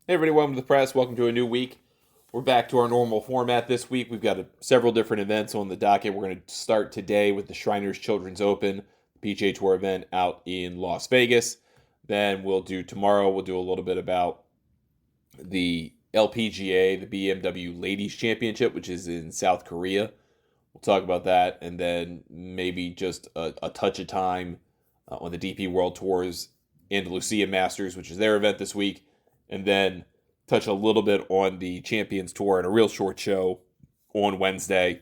Hey everybody, welcome to the press. Welcome to a new week. We're back to our normal format this week. We've got several different events on the docket. We're going to start today with the Shriners Children's Open PGA Tour event out in Las Vegas. Then we'll do a little bit about the LPGA, the BMW Ladies Championship, which is in South Korea. We'll talk about that, and then maybe just a touch of time on the DP World Tour's Andalusia Masters, which is their event this week, and then touch a little bit on the Champions Tour and a real short show on Wednesday.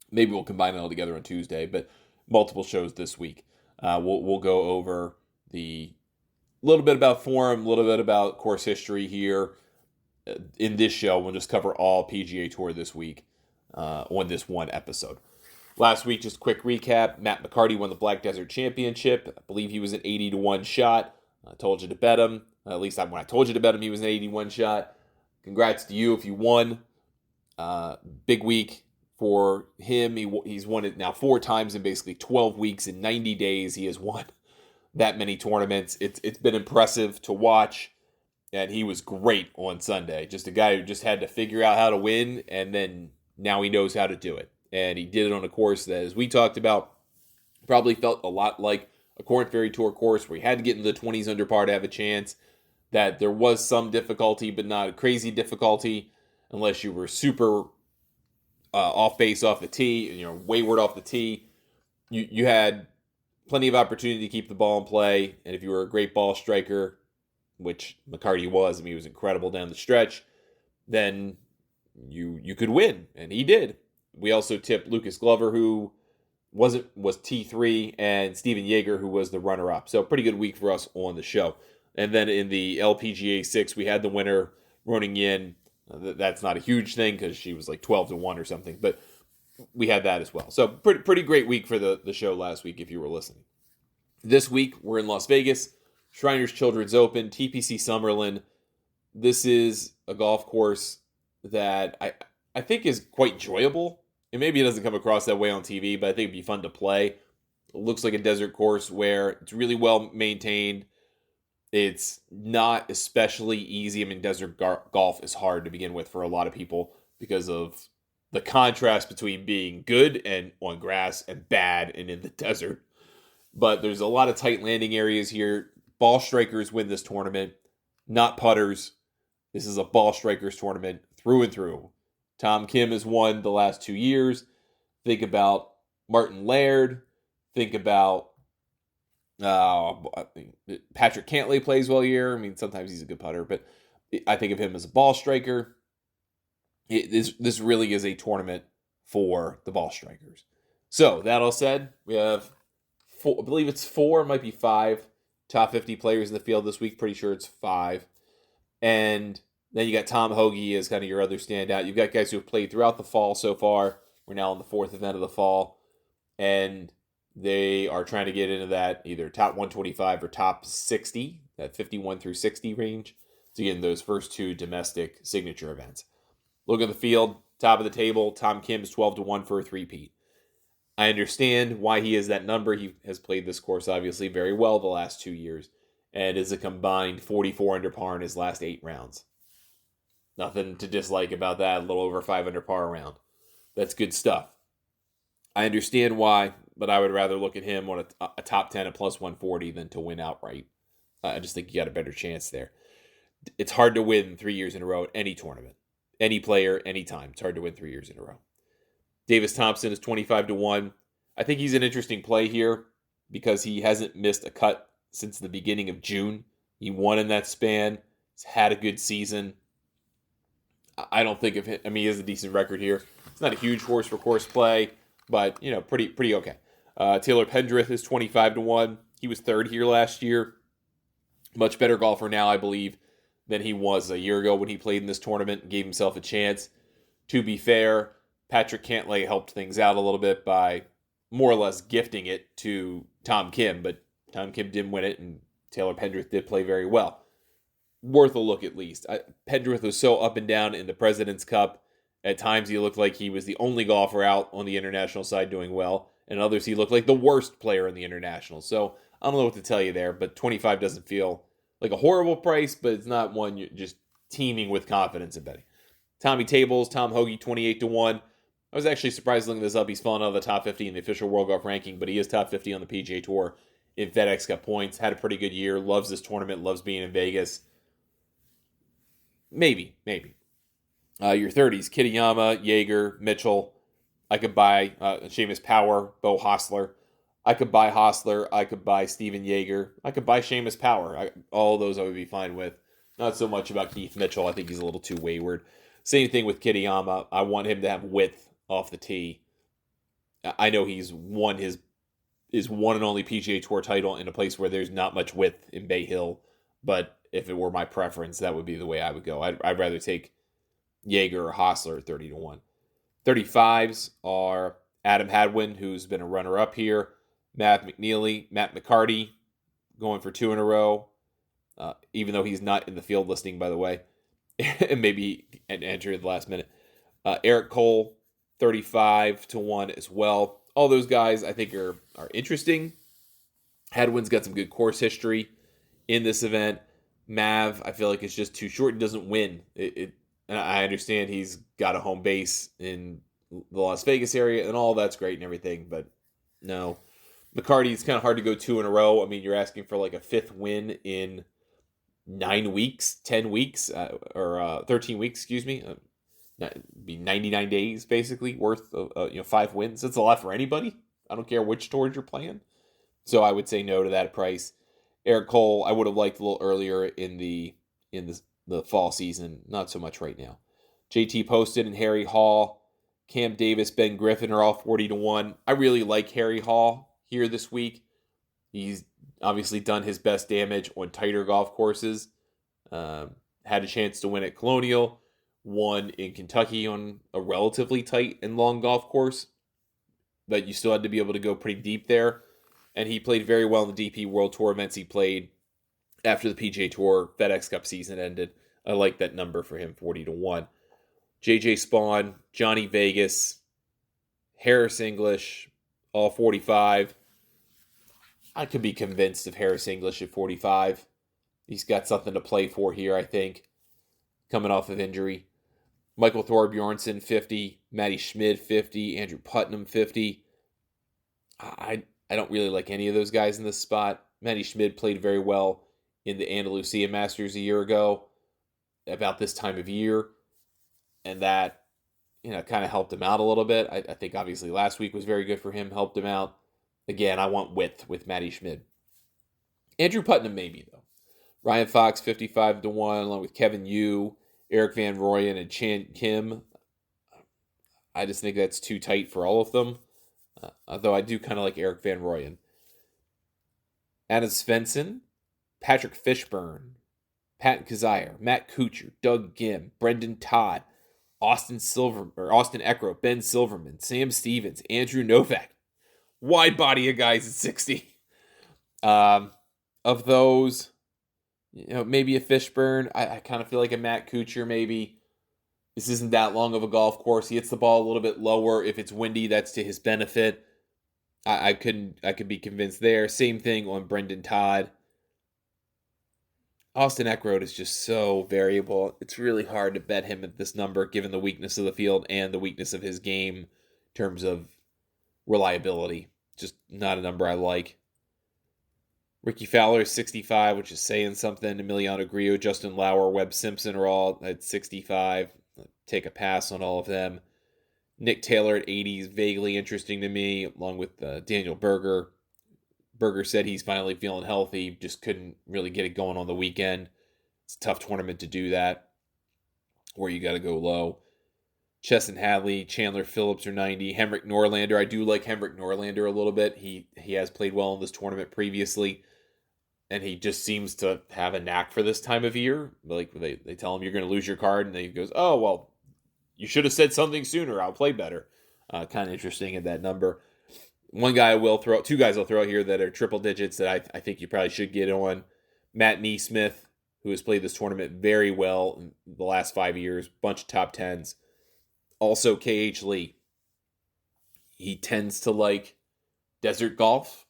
Maybe we'll combine it all together on Tuesday, but multiple shows this week. We'll go over the little bit about form, a little bit about course history here in this show. We'll just cover all PGA Tour this week on this one episode. Last week, just a quick recap. Matt McCarty won the Black Desert Championship. I believe he was an 80-1 shot. I told you to bet him. At least when I told you to bet him, he was an 81 shot. Congrats to you if you won. Big week for him. He's won it now 4 times in basically 12 weeks. In 90 days, he has won that many tournaments. It's been impressive to watch, and he was great on Sunday. Just a guy who just had to figure out how to win, and then now he knows how to do it. And he did it on a course that, as we talked about, probably felt a lot like a Corn Ferry Tour course where he had to get into the 20s under par to have a chance. That there was some difficulty, but not a crazy difficulty, unless you were super off base off the tee, wayward off the tee. You had plenty of opportunity to keep the ball in play, and if you were a great ball striker, which McCarty was, he was incredible down the stretch, then you could win, and he did. We also tipped Lucas Glover, who was T3, and Steven Yeager, who was the runner-up. So pretty good week for us on the show. And then in the LPGA 6, we had the winner running in. That's not a huge thing because she was like 12-1 or something, but we had that as well. So pretty great week for the show last week if you were listening. This week, we're in Las Vegas, Shriners Children's Open, TPC Summerlin. This is a golf course that I think is quite enjoyable. And maybe it doesn't come across that way on TV, but I think it'd be fun to play. It looks like a desert course where it's really well maintained. It's not especially easy. Desert golf is hard to begin with for a lot of people because of the contrast between being good and on grass and bad and in the desert. But there's a lot of tight landing areas here. Ball strikers win this tournament, not putters. This is a ball strikers tournament through and through. Tom Kim has won the last 2 years. Think about Martin Laird. Think about Patrick Cantlay plays well here. Sometimes he's a good putter, but I think of him as a ball striker. This really is a tournament for the ball strikers. So, that all said, we have I believe it's 4, it might be 5 top 50 players in the field this week. Pretty sure it's 5. And then you got Tom Hoagie as kind of your other standout. You've got guys who have played throughout the fall so far. We're now in the 4th event of the fall. And they are trying to get into that either top 125 or top 60, that 51 through 60 range, to get in those first 2 domestic signature events. Look at the field, top of the table. Tom Kim is 12-1 for a three-peat. I understand why he is that number. He has played this course, obviously, very well the last 2 years, and is a combined 44 under par in his last 8 rounds. Nothing to dislike about that. A little over 5 under par round. That's good stuff. I understand why, but I would rather look at him on a top 10 at plus 140 than to win outright. I just think you got a better chance there. It's hard to win 3 years in a row at any tournament. Any player, any time. It's hard to win 3 years in a row. Davis Thompson is 25-1. I think he's an interesting play here because he hasn't missed a cut since the beginning of June. He won in that span. He's had a good season. I don't think of him. He has a decent record here. It's not a huge horse for course play, but pretty okay. Taylor Pendrith is 25-1. He was 3rd here last year. Much better golfer now, I believe, than he was a year ago when he played in this tournament and gave himself a chance. To be fair, Patrick Cantlay helped things out a little bit by more or less gifting it to Tom Kim, but Tom Kim didn't win it, and Taylor Pendrith did play very well. Worth a look at least. Pendrith was so up and down in the President's Cup. At times he looked like he was the only golfer out on the international side doing well, and others he looked like the worst player in the international. So I don't know what to tell you there, but 25 doesn't feel like a horrible price, but it's not one you just teeming with confidence in betting. Tommy Tables, Tom Hoagie, 28-1. I was actually surprised looking this up. He's fallen out of the top 50 in the official World Golf ranking, but he is top 50 on the PGA Tour in FedEx Cup points. Had a pretty good year. Loves this tournament. Loves being in Vegas. Maybe. Your 30s, Kitayama, Jaeger, Mitchell. I could buy Seamus Power, Bo Hostler. I could buy Hostler. I could buy Steven Jaeger. I could buy Seamus Power. All those I would be fine with. Not so much about Keith Mitchell. I think he's a little too wayward. Same thing with Kitayama. I want him to have width off the tee. I know he's won his one and only PGA Tour title in a place where there's not much width in Bay Hill, but if it were my preference, that would be the way I would go. I'd rather take Jaeger or Hostler at 30-1. 35s are Adam Hadwin, who's been a runner-up here, Matt McNeely, Matt McCarty, going for 2 in a row, even though he's not in the field listing, by the way, and maybe entered at the last minute. Eric Cole, 35-1 as well. All those guys I think are interesting. Hadwin's got some good course history in this event. Mav, I feel like it's just too short and doesn't win. And I understand he's got a home base in the Las Vegas area, and all that's great and everything, but no. McCarty, it's kind of hard to go 2 in a row. I mean, you're asking for like a 5th win in 9 weeks, 10 weeks, or 13 weeks, excuse me. Be 99 days, basically, worth of 5 wins. That's a lot for anybody. I don't care which tours you're playing. So I would say no to that price. Eric Cole, I would have liked a little earlier in the fall season. Not so much right now. JT Poston and Harry Hall, Cam Davis, Ben Griffin are all 40-1. I really like Harry Hall here this week. He's obviously done his best damage on tighter golf courses. Had a chance to win at Colonial. Won in Kentucky on a relatively tight and long golf course. But you still had to be able to go pretty deep there. And he played very well in the DP World Tour events he played after the PGA Tour FedEx Cup season ended. I like that number for him, 40-1. JJ Spawn, Johnny Vegas, Harris English, all 45. I could be convinced of Harris English at 45. He's got something to play for here, I think, coming off of injury. Michael Thorbjornsen, 50. Matty Schmid, 50. Andrew Putnam, 50. I don't really like any of those guys in this spot. Matty Schmid played very well in the Andalusia Masters a year ago, about this time of year, and that kind of helped him out a little bit. I think obviously last week was very good for him, helped him out. Again, I want width with Matty Schmid. Andrew Putnam maybe, though. Ryan Fox, 55-1, along with Kevin Yu, Eric Van Rooyen, and Chan Kim. I just think that's too tight for all of them, although I do kind of like Eric Van Rooyen. Adam Svensson, Patrick Fishburne, Pat Kazire, Matt Kuchar, Doug Gim, Brendan Todd, Austin Eckroat, Ben Silverman, Sam Stevens, Andrew Novak. Wide body of guys at 60. Of those, maybe a Fishburne. I kind of feel like a Matt Kuchar maybe. This isn't that long of a golf course. He hits the ball a little bit lower. If it's windy, that's to his benefit. I could be convinced there. Same thing on Brendan Todd. Austin Eckroat is just so variable. It's really hard to bet him at this number given the weakness of the field and the weakness of his game in terms of reliability. Just not a number I like. Ricky Fowler is 65, which is saying something. Emiliano Grillo, Justin Lauer, Webb Simpson are all at 65. Take a pass on all of them. Nick Taylor at 80 is vaguely interesting to me, along with Daniel Berger. Berger said he's finally feeling healthy, just couldn't really get it going on the weekend. It's a tough tournament to do that, where you got to go low. Chesson Hadley, Chandler Phillips are 90. Henrik Norlander, I do like Henrik Norlander a little bit. He has played well in this tournament previously, and he just seems to have a knack for this time of year. Like they tell him you're going to lose your card, and then he goes, "Oh well, you should have said something sooner. I'll play better." Kind of interesting at that number. One guy I will throw, 2 guys I'll throw out here that are triple digits that I think you probably should get on. Matt Neesmith, who has played this tournament very well in the last 5 years, bunch of top 10s. Also, K.H. Lee. He tends to like desert golf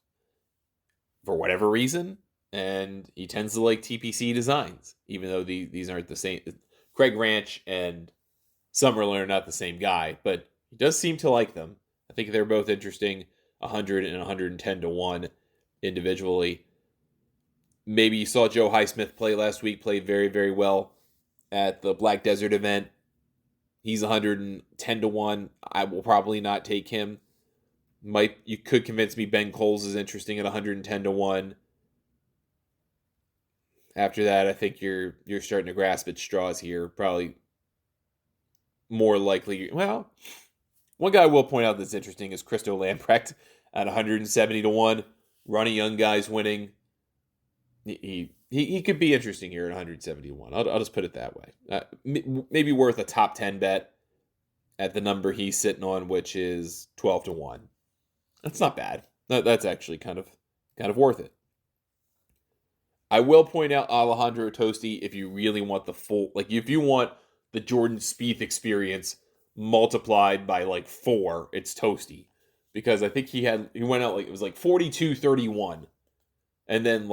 for whatever reason, and he tends to like TPC designs, even though these aren't the same. Craig Ranch and Summerlin are not the same guy, but he does seem to like them. I think they're both interesting, 100 and 110 to 1 individually. Maybe you saw Joe Highsmith play last week, played very, very well at the Black Desert event. He's 110 to 1. I will probably not take him. You could convince me Ben Coles is interesting at 110 to 1. After that, I think you're starting to grasp at straws here. Probably more likely. Well, one guy I will point out that's interesting is Christo Lamprecht at 170 to 1. Ronnie Young guys winning. He could be interesting here at 171. I'll just put it that way. Maybe worth a top 10 bet at the number he's sitting on, which is 12 to 1. That's not bad. That's actually kind of worth it. I will point out Alejandro Tosti if you really want the full, if you want the Jordan Spieth experience multiplied by 4, it's Tosti. Because I think he went out it was 42-31. And then it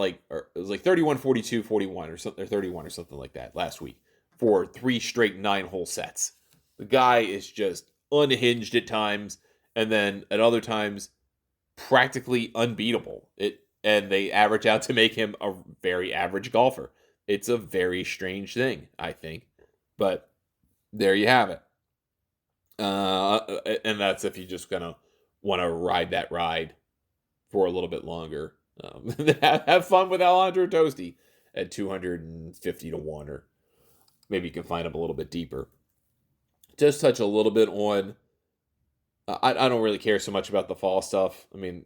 was 31-42-41 or something, or 31 or something like that last week for 3 straight 9-hole sets. The guy is just unhinged at times, and then at other times practically unbeatable. And they average out to make him a very average golfer. It's a very strange thing, I think. But there you have it. And that's if you just gonna want to ride that ride for a little bit longer. Have fun with Alejandro Tosti at 250 to 1, or maybe you can find him a little bit deeper. Just touch a little bit on. I don't really care so much about the fall stuff. I mean,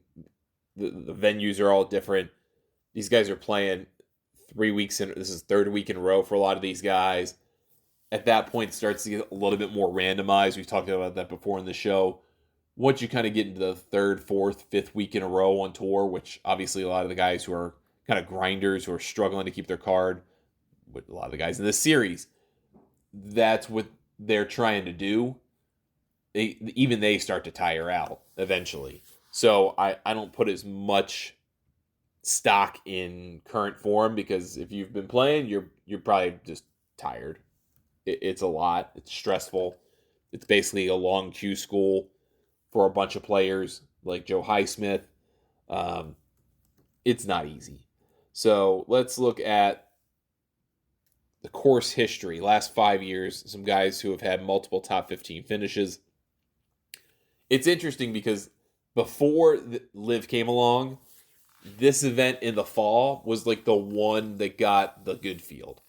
the venues are all different. These guys are playing 3 weeks in. This is third week in a row for a lot of these guys. At that point, it starts to get a little bit more randomized. We've talked about that before in the show. Once you kind of get into the third, fourth, fifth week in a row on tour, which obviously a lot of the guys who are kind of grinders who are struggling to keep their card, with a lot of the guys in this series, that's what they're trying to do. Even they start to tire out eventually. So I don't put as much stock in current form, because if you've been playing, you're probably just tired. It's a lot. It's stressful. It's basically a long Q school for a bunch of players like Joe Highsmith. It's not easy. So let's look at the course history. Last 5 years, some guys who have had multiple top 15 finishes. It's interesting because before Liv came along, this event in the fall was the one that got the good field.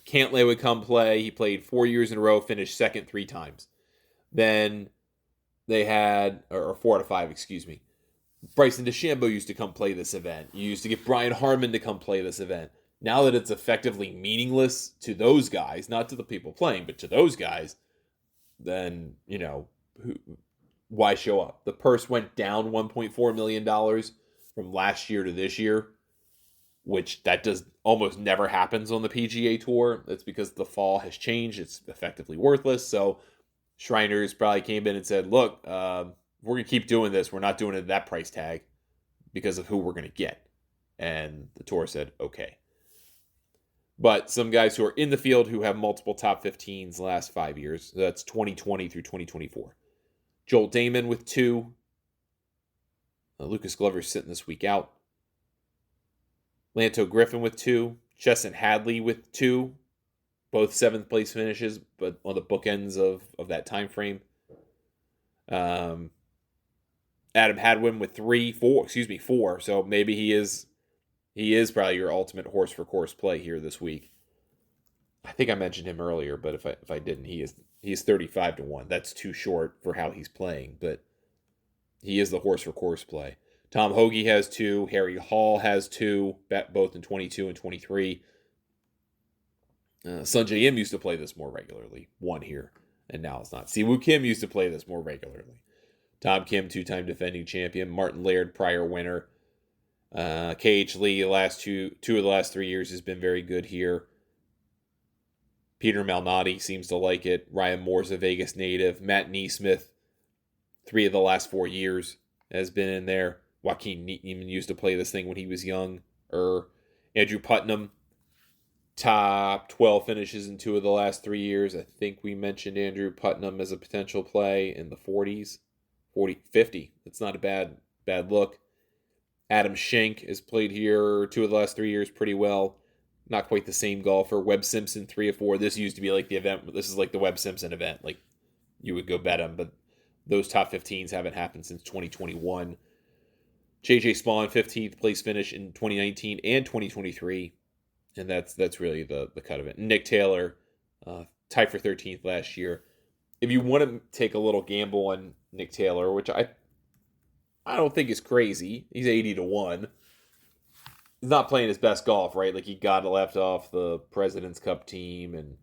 Cantlay would come play. He played 4 years in a row, finished second 3 times. Then they had, or 4 out of 5, excuse me. Bryson DeChambeau used to come play this event. You used to get Brian Harman to come play this event. Now that it's effectively meaningless to those guys, not to the people playing, but to those guys, then, why show up? The purse went down $1.4 million from last year to this year, which that does almost never happens on the PGA Tour. That's because the fall has changed. It's effectively worthless. So Shriners probably came in and said, look, we're going to keep doing this. We're not doing it at that price tag because of who we're going to get. And the Tour said, okay. But some guys who are in the field who have multiple top 15s the last 5 years, that's 2020 through 2024. Joel Damon with 2. Lucas Glover's sitting this week out. Lanto Griffin with 2. Chesson Hadley with 2. Both 7th place finishes, but on the bookends of that time frame. Adam Hadwin with 4. So maybe he is probably your ultimate horse for course play here this week. I think I mentioned him earlier, but if I didn't, he is 35 to 1. That's too short for how he's playing, but he is the horse for course play. Tom Hoagie has 2. Harry Hall has 2, both in 22 and 23. Sungjae Im used to play this more regularly. 1 here, and now it's not. Siwoo Kim used to play this more regularly. Tom Kim, 2-time defending champion. Martin Laird, prior winner. KH Lee, the last two of the last 3 years has been very good here. Peter Malnati seems to like it. Ryan Moore's a Vegas native. Matt Neesmith, 3 of the last 4 years has been in there. Joaquin Niemann used to play this thing when he was young. Andrew Putnam top 12 finishes in 2 of the last 3 years. I think we mentioned Andrew Putnam as a potential play in the 40s, 40, 50. It's not a bad look. Adam Schenk has played here 2 of the last 3 years pretty well. Not quite the same golfer. Webb Simpson, 3 of 4. This used to be like the event. This is like the Webb Simpson event. Like, you would go bet him, but those top 15s haven't happened since 2021. J.J. Spawn, 15th place finish in 2019 and 2023. And that's really the cut of it. Nick Taylor, tied for 13th last year. If you want to take a little gamble on Nick Taylor, which I don't think is crazy. He's 80-1. He's not playing his best golf, right? Like, he got left off the President's Cup team, and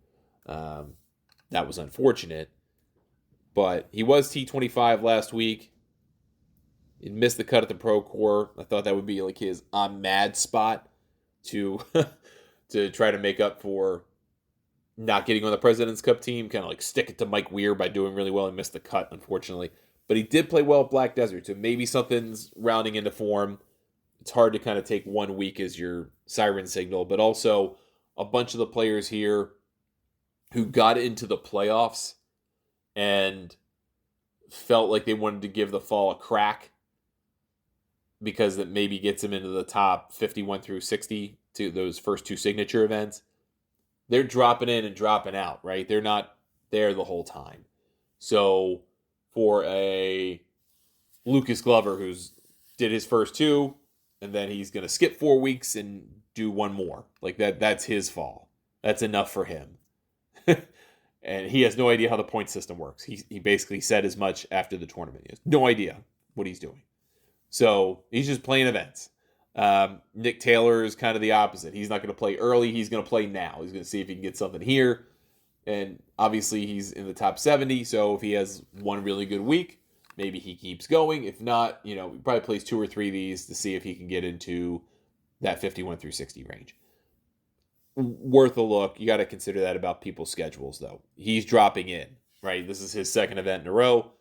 that was unfortunate. But he was T25 last week. He missed the cut at the Pro Tour. I thought that would be like his I'm mad spot to to try to make up for not getting on the President's Cup team. Kind of like stick it to Mike Weir by doing really well and missed the cut, unfortunately. But he did play well at Black Desert, so maybe something's rounding into form. It's hard to kind of take 1 week as your siren signal, but also a bunch of the players here who got into the playoffs and felt like they wanted to give the fall a crack because that maybe gets them into the top 51 through 60 to those first 2 signature events. They're dropping in and dropping out, right? They're not there the whole time. So for a Lucas Glover who's did his first 2, and then he's going to skip 4 weeks and do 1 more. Like that's his fall. That's enough for him. And he has no idea how the point system works. He basically said as much after the tournament. He has no idea what he's doing. So he's just playing events. Nick Taylor is kind of the opposite. He's not going to play early. He's going to play now. He's going to see if he can get something here. And obviously he's in the top 70. So if he has 1 really good week, maybe he keeps going. If not, he probably plays 2 or 3 of these to see if he can get into that 51 through 60 range. Worth a look. You got to consider that about people's schedules, though. He's dropping in, right? This is his second event in a row.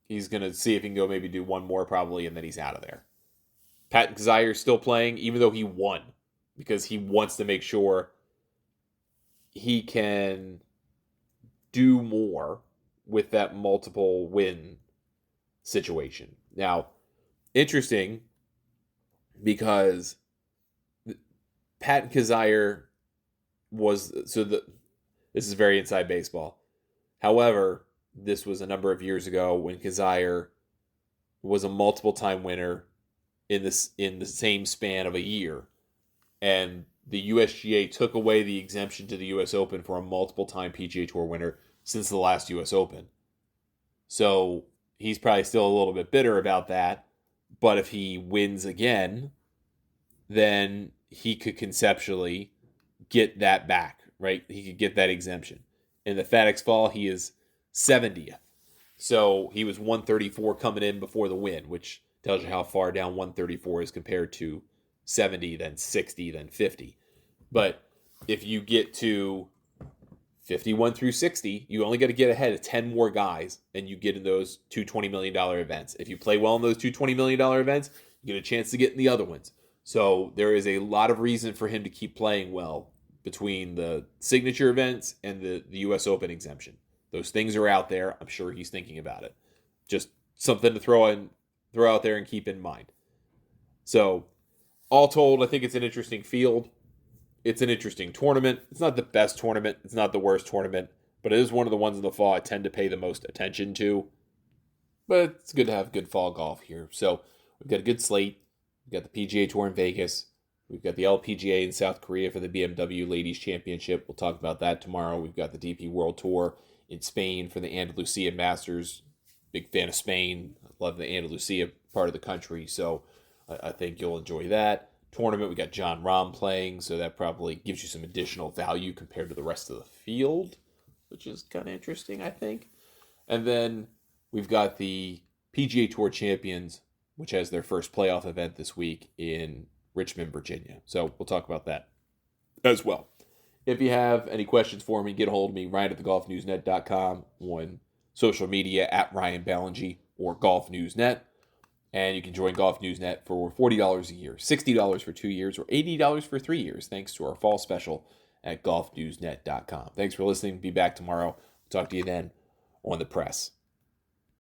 He's going to see if he can go maybe do 1 more probably, and then he's out of there. Pat Kazire still playing, even though he won, because he wants to make sure he can do more with that multiple win situation. Now, interesting, because Pat Kazire this is very inside baseball. However, this was a number of years ago when Kazire was a multiple-time winner in the same span of a year, and the USGA took away the exemption to the U.S. Open for a multiple-time PGA Tour winner since the last U.S. Open. So he's probably still a little bit bitter about that, but if he wins again, then he could conceptually get that back, right? He could get that exemption. In the FedEx Fall, he is 70th. So he was 134 coming in before the win, which tells you how far down 134 is compared to 70, then 60, then 50. But if you get to 51 through 60, you only got to get ahead of 10 more guys, and you get in those 2 $20 million events. If you play well in those 2 $20 million events, you get a chance to get in the other ones. So there is a lot of reason for him to keep playing well between the signature events and the U.S. Open exemption. Those things are out there. I'm sure he's thinking about it. Just something to throw out there and keep in mind. So all told, I think it's an interesting field. It's an interesting tournament. It's not the best tournament. It's not the worst tournament. But it is one of the ones in the fall I tend to pay the most attention to. But it's good to have good fall golf here. So we've got a good slate. We've got the PGA Tour in Vegas. We've got the LPGA in South Korea for the BMW Ladies Championship. We'll talk about that tomorrow. We've got the DP World Tour in Spain for the Andalusia Masters. Big fan of Spain. I love the Andalusia part of the country, so I think you'll enjoy that. Tournament, we got John Rahm playing, so that probably gives you some additional value compared to the rest of the field, which is kind of interesting, I think. And then we've got the PGA Tour Champions, which has their first playoff event this week in Richmond, Virginia. So we'll talk about that as well. If you have any questions for me, get a hold of me, Ryan@thegolfnewsnet.com, on social media @Ryan Ballingy or Golf News Net. And you can join Golf Newsnet for $40 a year, $60 for 2 years, or $80 for 3 years, thanks to our fall special at golfnewsnet.com. Thanks for listening. Be back tomorrow. Talk to you then on the press.